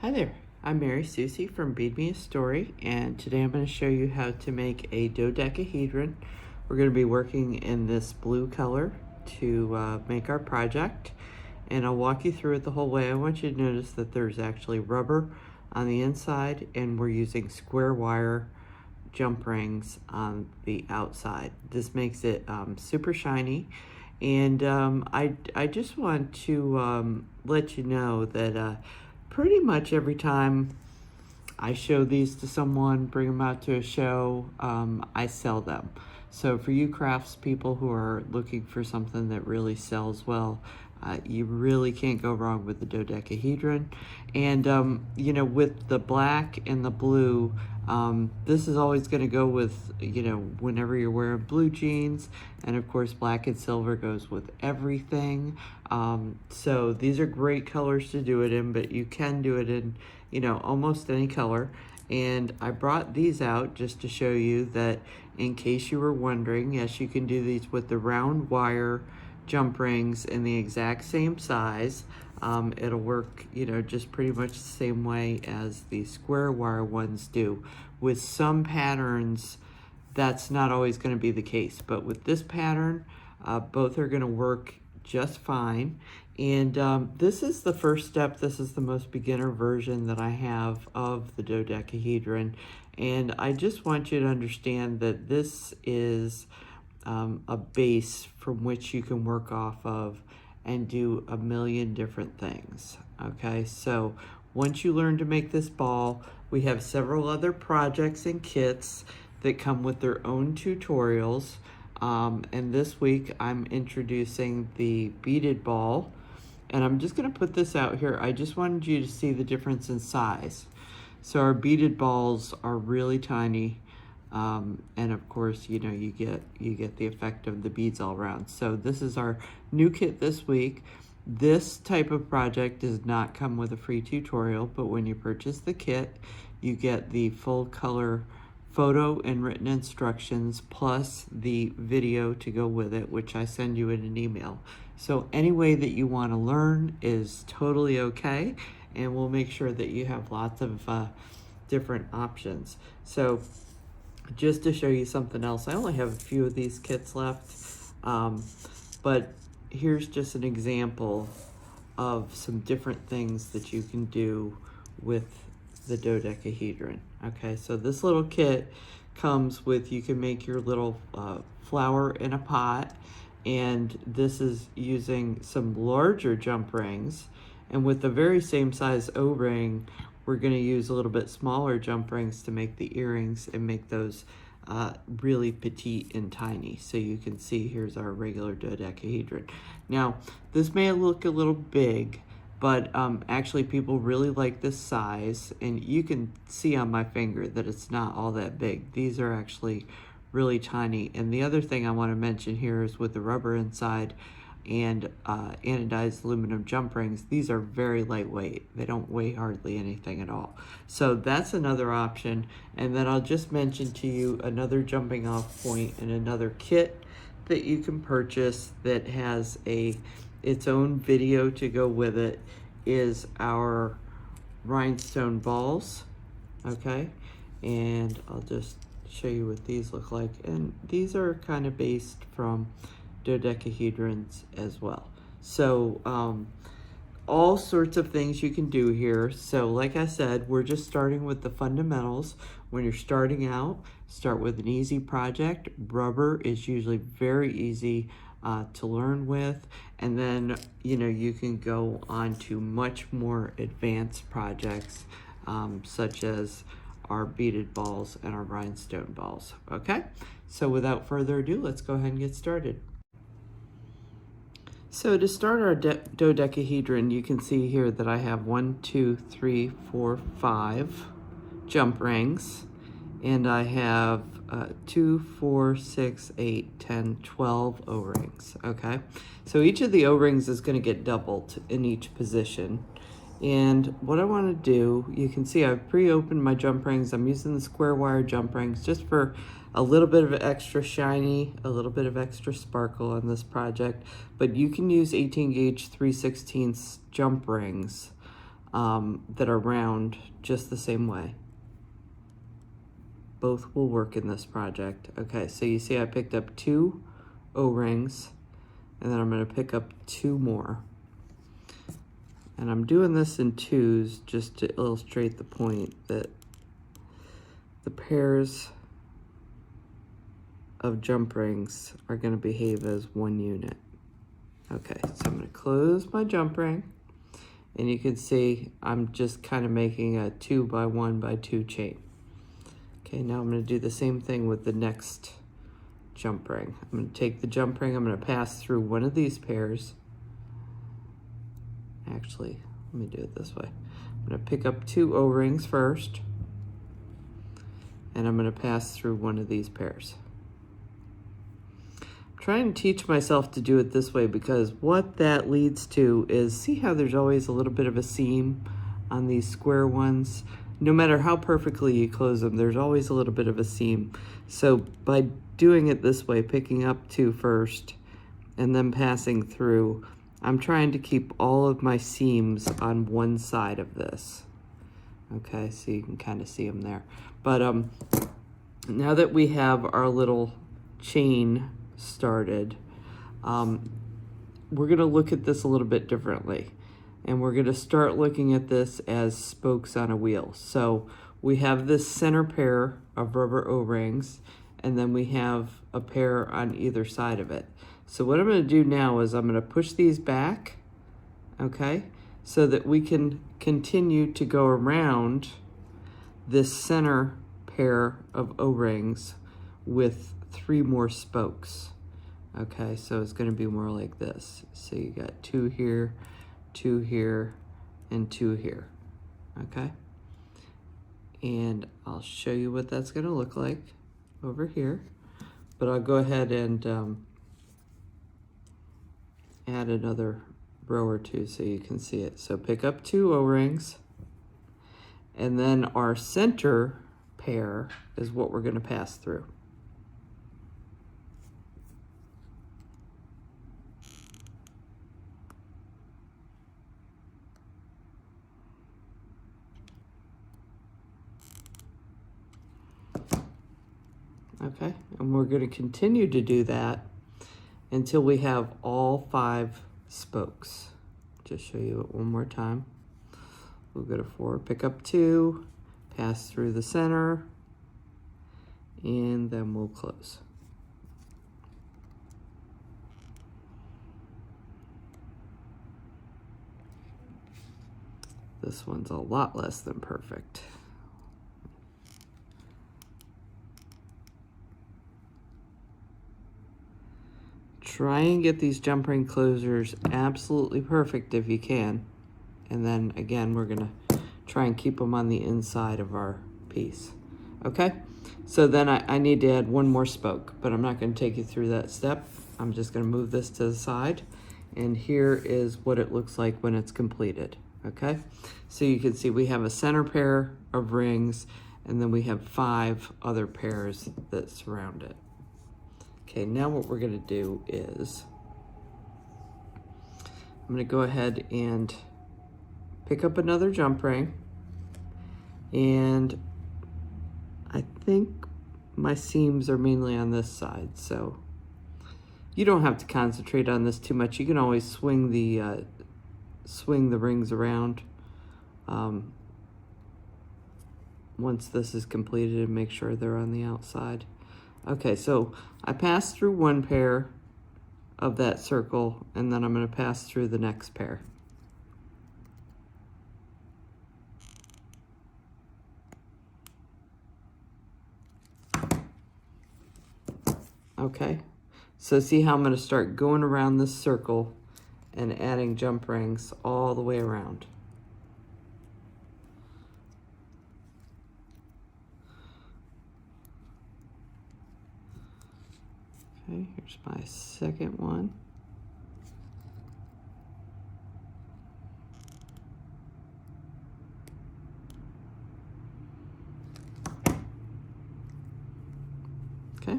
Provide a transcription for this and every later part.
Hi there, I'm Mary Susie from Bead Me a Story, and today I'm going to show you how to make a dodecahedron. We're going to be working in this blue color to make our project, and I'll walk you through it the whole way. I want you to notice that there's actually rubber on the inside, and we're using square wire jump rings on the outside. This makes it super shiny, and I just want to let you know that pretty much every time I show these to someone, bring them out to a show, I sell them. So for you crafts people who are looking for something that really sells well, you really can't go wrong with the dodecahedron. And you know, with the black and the blue, this is always going to go with, you know, whenever you're wearing blue jeans, and of course black and silver goes with everything. So these are great colors to do it in, but you can do it in, you know, almost any color. And I brought these out just to show you that, in case you were wondering, yes, you can do these with the round wire jump rings in the exact same size. It'll work, you know, just pretty much the same way as the square wire ones do. With some patterns, that's not always going to be the case, but with this pattern, both are going to work just fine. And this is the first step. This is the most beginner version that I have of the dodecahedron. And I just want you to understand that this is a base from which you can work off of and do a million different things. Okay, so once you learn to make this ball, we have several other projects and kits that come with their own tutorials. And this week I'm introducing the beaded ball, and I'm just going to put this out here. I just wanted you to see the difference in size. So our beaded balls are really tiny, and of course, you know, you get the effect of the beads all around. So this is our new kit this week. This type of project does not come with a free tutorial, but when you purchase the kit, you get the full color photo and written instructions plus the video to go with it, which I send you in an email. So any way that you want to learn is totally okay, and we'll make sure that you have lots of different options. So just to show you something else, I only have a few of these kits left, but here's just an example of some different things that you can do with the dodecahedron. Okay, so this little kit comes with, you can make your little flower in a pot, and this is using some larger jump rings, and with the very same size O-ring, we're going to use a little bit smaller jump rings to make the earrings and make those really petite and tiny. So you can see here's our regular dodecahedron. Now, this may look a little big, but actually people really like this size, and you can see on my finger that it's not all that big. These are actually really tiny. And the other thing I want to mention here is with the rubber inside and anodized aluminum jump rings, these are very lightweight. They don't weigh hardly anything at all. So that's another option. And then I'll just mention to you another jumping off point and another kit that you can purchase that has its own video to go with it, is our rhinestone balls. Okay, and I'll just show you what these look like, and these are kind of based from dodecahedrons as well. So all sorts of things you can do here. So like I said, we're just starting with the fundamentals. When you're starting out, start with an easy project. Rubber is usually very easy to learn with, and then, you know, you can go on to much more advanced projects, such as our beaded balls and our rhinestone balls. Okay, so without further ado, let's go ahead and get started. So to start our dodecahedron, you can see here that I have 1, 2, 3, 4, 5 jump rings, and I have 2, 4, 6, 8, 10, 12 O-rings. Okay, so each of the O-rings is going to get doubled in each position. And what I want to do, you can see I've pre-opened my jump rings. I'm using the square wire jump rings just for a little bit of extra shiny, a little bit of extra sparkle on this project. But you can use 18 gauge 3/16 jump rings that are round just the same way. Both will work in this project. Okay, so you see I picked up 2 O-rings, and then I'm going to pick up 2 more. And I'm doing this in 2s just to illustrate the point that the pairs of jump rings are going to behave as one unit. Okay, so I'm going to close my jump ring, and you can see I'm just kind of making a 2 by 1 by 2 chain. Okay, now I'm going to do the same thing with the next jump ring. I'm going to take the jump ring, I'm going to pass through one of these pairs. Actually, let me do it this way. I'm going to pick up 2 O-rings first, and I'm going to pass through one of these pairs. I'm trying to teach myself to do it this way because what that leads to is, see how there's always a little bit of a seam on these square ones? No matter how perfectly you close them, there's always a little bit of a seam. So by doing it this way, picking up 2 first and then passing through, I'm trying to keep all of my seams on one side of this. Okay, so you can kind of see them there. But now that we have our little chain started, we're gonna look at this a little bit differently. And we're gonna start looking at this as spokes on a wheel. So we have this center pair of rubber O-rings, and then we have a pair on either side of it. So what I'm gonna do now is I'm gonna push these back, okay? So that we can continue to go around this center pair of O-rings with 3 more spokes. Okay, so it's gonna be more like this. So you got 2 here, 2 here, and 2 here, okay? And I'll show you what that's gonna look like over here, but I'll go ahead and add another row or 2 so you can see it. So pick up 2 O-rings, and then our center pair is what we're gonna pass through. Okay, and we're going to continue to do that until we have all 5 spokes. Just show you it one more time. We'll go to 4, pick up 2, pass through the center, and then we'll close. This one's a lot less than perfect. Try and get these jump ring closures absolutely perfect if you can. And then again, we're gonna try and keep them on the inside of our piece. Okay, so then I need to add 1 more spoke, but I'm not gonna take you through that step. I'm just gonna move this to the side. And here is what it looks like when it's completed, okay? So you can see we have a center pair of rings, and then we have 5 other pairs that surround it. Okay, now what we're gonna do is, I'm gonna go ahead and pick up another jump ring, and I think my seams are mainly on this side, so you don't have to concentrate on this too much. You can always swing the rings around once this is completed and make sure they're on the outside. Okay, so I passed through 1 pair of that circle, and then I'm going to pass through the next pair. Okay, so see how I'm going to start going around this circle and adding jump rings all the way around. Okay, here's my second one. Okay,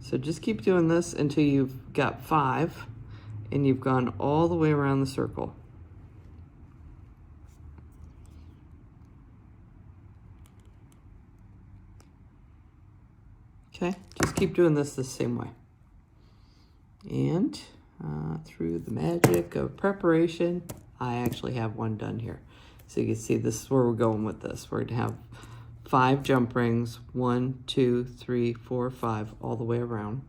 so just keep doing this until you've got 5 and you've gone all the way around the circle. Okay, just keep doing this the same way. And through the magic of preparation, I actually have one done here. So you can see this is where we're going with this. We're going to have 5 jump rings, 1, 2, 3, 4, 5, all the way around.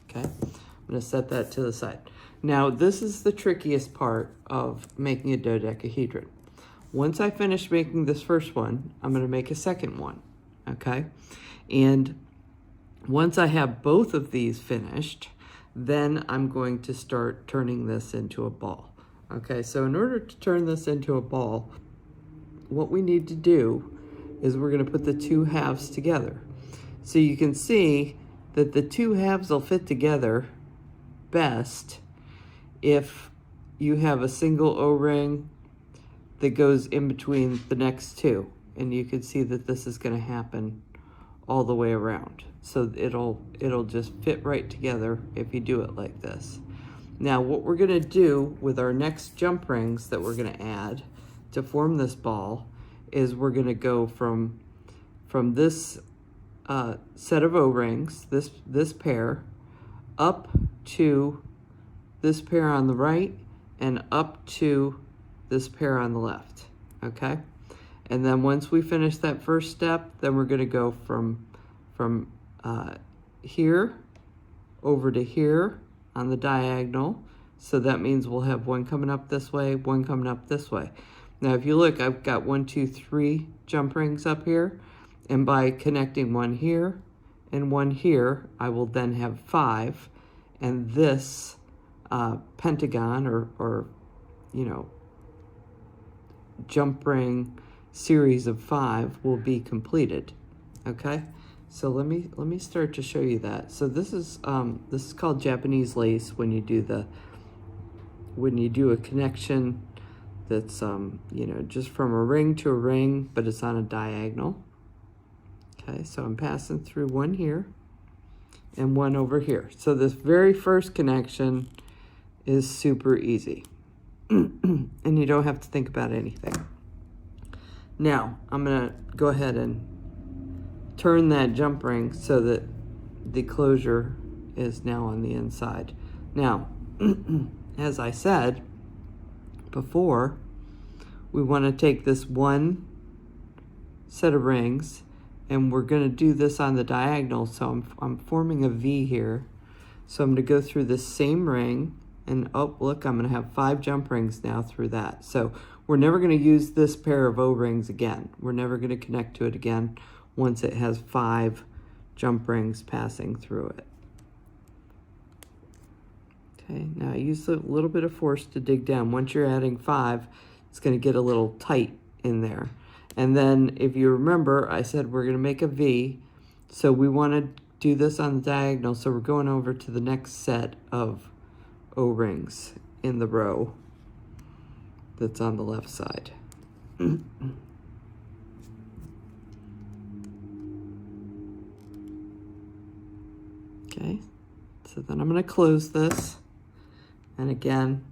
Okay, I'm going to set that to the side. Now, this is the trickiest part of making a dodecahedron. Once I finish making this first one, I'm going to make a second one. Okay, and once I have both of these finished, then I'm going to start turning this into a ball. Okay, so in order to turn this into a ball, what we need to do is we're going to put the 2 halves together. So you can see that the 2 halves will fit together best if you have a single O-ring that goes in between the next 2. And you can see that this is going to happen all the way around. So it'll just fit right together if you do it like this. Now what we're going to do with our next jump rings that we're going to add to form this ball is we're going to go from this set of O-rings, this pair, up to this pair on the right and up to this pair on the left. Okay, and then once we finish that first step, then we're going to go from here over to here on the diagonal. So that means we'll have one coming up this way, one coming up this way. Now if you look, I've got 1, 2, 3 jump rings up here, and by connecting one here and one here, I will then have 5, and this pentagon or you know, jump ring series of 5 will be completed. Okay, so let me start to show you that. So this is called Japanese lace when you do a connection that's you know, just from a ring to a ring, but it's on a diagonal. Okay, so I'm passing through one here and one over here. So this very first connection is super easy. And you don't have to think about anything. Now, I'm going to go ahead and turn that jump ring so that the closure is now on the inside. Now, as I said before, we want to take this one set of rings and we're going to do this on the diagonal. So I'm forming a V here. So I'm going to go through this same ring. And oh, look, I'm going to have 5 jump rings now through that. So we're never going to use this pair of O-rings again. We're never going to connect to it again once it has 5 jump rings passing through it. Okay, now I use a little bit of force to dig down. Once you're adding 5, it's going to get a little tight in there. And then if you remember, I said we're going to make a V. So we want to do this on the diagonal. So we're going over to the next set of O-rings in the row that's on the left side. Okay, so then I'm going to close this, and again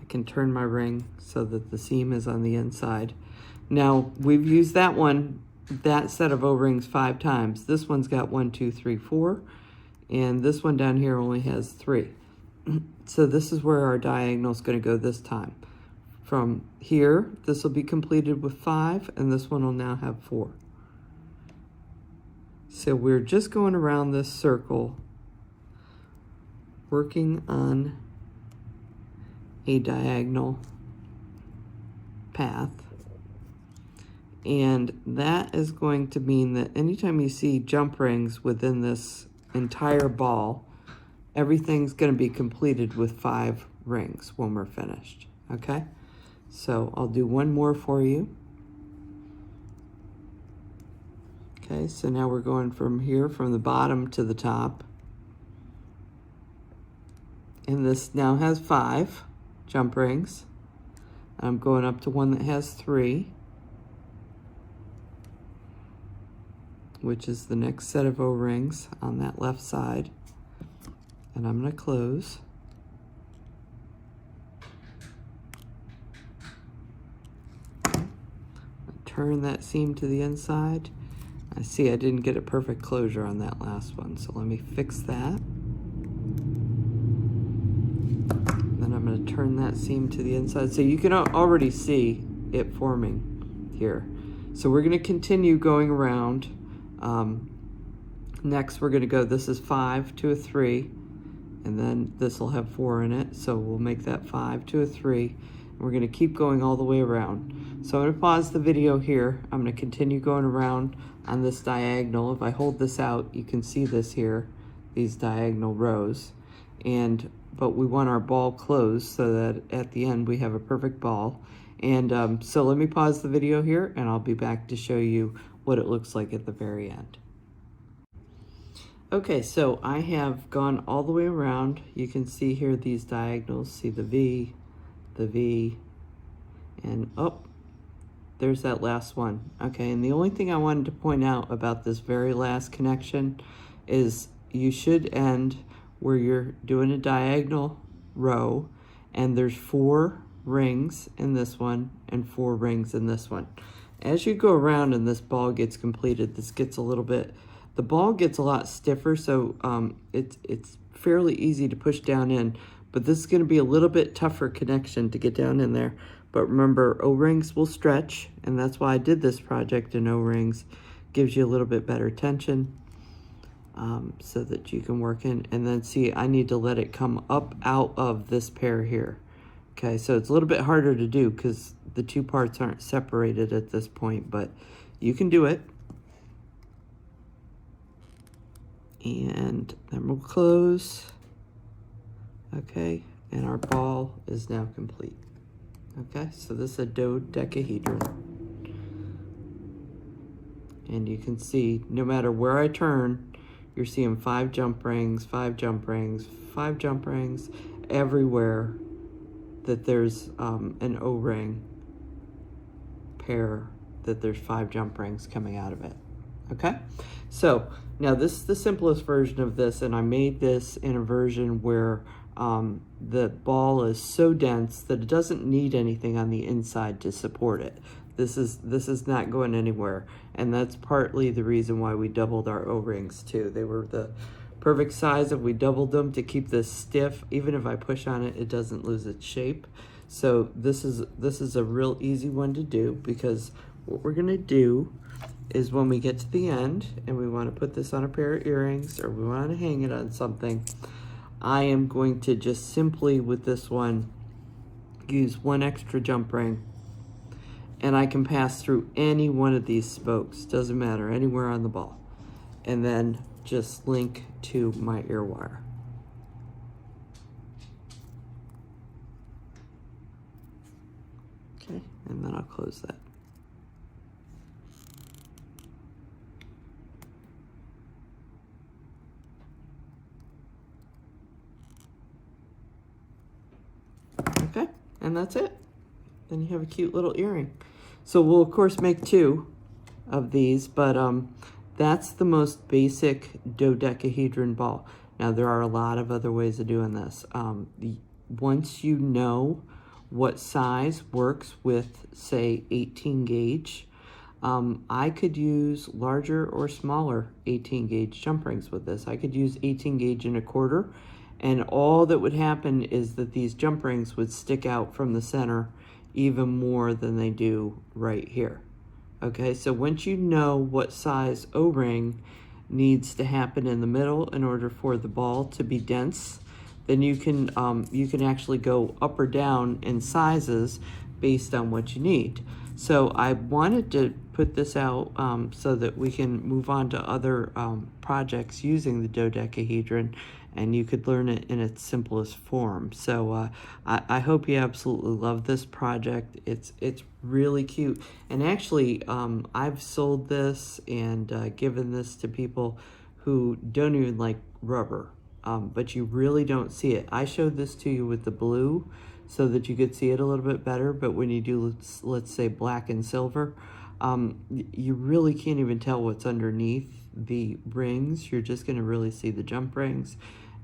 I can turn my ring so that the seam is on the inside. Now we've used that set of O-rings 5 times. This one's got 1, 2, 3, 4, and this one down here only has 3. So this is where our diagonal is going to go this time. From here, this will be completed with 5, and this one will now have 4. So we're just going around this circle, working on a diagonal path. And that is going to mean that anytime you see jump rings within this entire ball, everything's going to be completed with 5 rings when we're finished. Okay, so I'll do one more for you. Okay, so now we're going from here, from the bottom to the top. And this now has 5 jump rings. I'm going up to one that has 3, which is the next set of O-rings on that left side. And I'm going to close. Turn that seam to the inside. I see I didn't get a perfect closure on that last one, so let me fix that. Then I'm going to turn that seam to the inside. So you can already see it forming here. So we're going to continue going around. Next we're going to go, this is 5 to a 3, and then this will have 4 in it. So we'll make that 5 to a 3. And we're going to keep going all the way around. So I'm going to pause the video here. I'm going to continue going around on this diagonal. If I hold this out, you can see this here, these diagonal rows. But we want our ball closed so that at the end we have a perfect ball. And so let me pause the video here and I'll be back to show you what it looks like at the very end. Okay, so I have gone all the way around. You can see here these diagonals, see the V, and oh, there's that last one. Okay, and the only thing I wanted to point out about this very last connection is you should end where you're doing a diagonal row and there's 4 rings in this one and 4 rings in this one. As you go around and this ball gets completed, this gets a little bit, the ball gets a lot stiffer, so it's fairly easy to push down in, but this is going to be a little bit tougher connection to get down in there. But remember, O-rings will stretch, and that's why I did this project in O-rings. Gives you a little bit better tension. So that you can work in, and then see, I need to let it come up out of this pair here. Okay, so it's a little bit harder to do because the 2 parts aren't separated at this point, but you can do it. And then we'll close. Okay, and our ball is now complete. Okay, so this is a dodecahedron. And you can see, no matter where I turn, you're seeing 5 jump rings, 5 jump rings, 5 jump rings, everywhere that there's an O-ring pair, that there's 5 jump rings coming out of it. Okay, so now this is the simplest version of this, and I made this in a version where the ball is so dense that it doesn't need anything on the inside to support it. This is not going anywhere, and that's partly the reason why we doubled our O-rings too. They were the perfect size if we doubled them to keep this stiff. Even if I push on it, it doesn't lose its shape. So this is a real easy one to do, because what we're gonna do is when we get to the end and we want to put this on a pair of earrings or we want to hang it on something, I am going to just simply with this one use 1 extra jump ring, and I can pass through any one of these spokes, doesn't matter, anywhere on the ball, and then just link to my ear wire. Okay, and then I'll close that. Okay, and that's it. Then you have a cute little earring. So we'll of course make 2 of these, but that's the most basic dodecahedron ball. Now there are a lot of other ways of doing this. Once you know what size works with, say, 18 gauge, I could use larger or smaller 18 gauge jump rings with this. I could use 18 gauge and 1/4, and all that would happen is that these jump rings would stick out from the center even more than they do right here. Okay, so once you know what size O-ring needs to happen in the middle in order for the ball to be dense, then you can actually go up or down in sizes based on what you need. So I wanted to put this out so that we can move on to other projects using the dodecahedron, and you could learn it in its simplest form. So I hope you absolutely love this project. It's really cute. And actually, I've sold this and given this to people who don't even like rubber, but you really don't see it. I showed this to you with the blue so that you could see it a little bit better, but when you do, let's say, black and silver, you really can't even tell what's underneath the rings. You're just gonna really see the jump rings.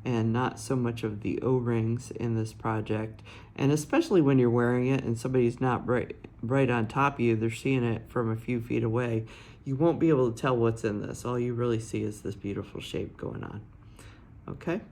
and not so much of the O-rings in this project. And especially when you're wearing it and somebody's not right on top of you, they're seeing it from a few feet away, you won't be able to tell what's in this. All you really see is this beautiful shape going on. Okay,